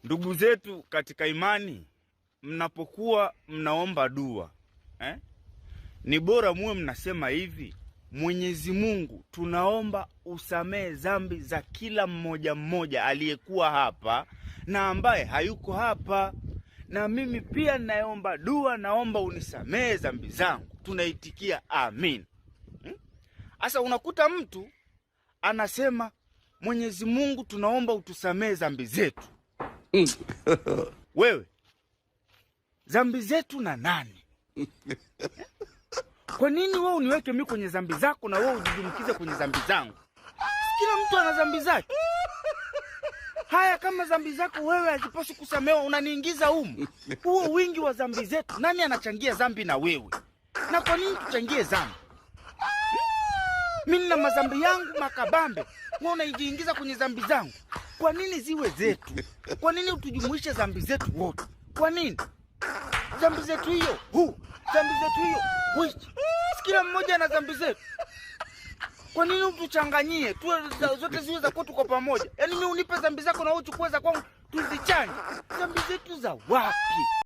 Ndugu zetu katika imani, mnapokuwa mnaomba dua ni bora muwe mnasema hivi: Mwenyezi Mungu, tunaomba usamehe dhambi za kila mmoja mmoja aliyekuwa hapa na ambaye hayuko hapa, na mimi pia naomba dua, naomba unisamehe dhambi zangu. Tunaitikia amin. Asa unakuta mtu anasema, Mwenyezi Mungu, tunaomba utusamehe dhambi zetu. Wewe, dhambi zetu na nani? Kwa nini wewe uniweke mimi kwenye dhambi zako na wewe ujidumukize kwenye dhambi zangu? Kila mtu ana dhambi zake. Haya, kama dhambi zako wewe hazipaswi kusamehewa, unaniingiza humu. Huo wingi wa dhambi zetu, nani anachangia dhambi na wewe? Na kwa nini tuchangie dhambi? Mimi na madhambi yangu makabambe, wewe unajiingiza kwenye dhambi zangu. Kwa nini ziwe zetu? Kwa nini utujumuishe dhambi zetu wote? Kwa nini? Dhambi zetu hiyo, dhambi zetu hiyo, kila mmoja ana dhambi zetu. Kwa nini utuchanganyie? Zote ziwe za kwetu kwa pamoja. Yaani mimi unipe dhambi zako na wewe uchukue za kwangu, tuzichanye. Dhambi zetu za wapi?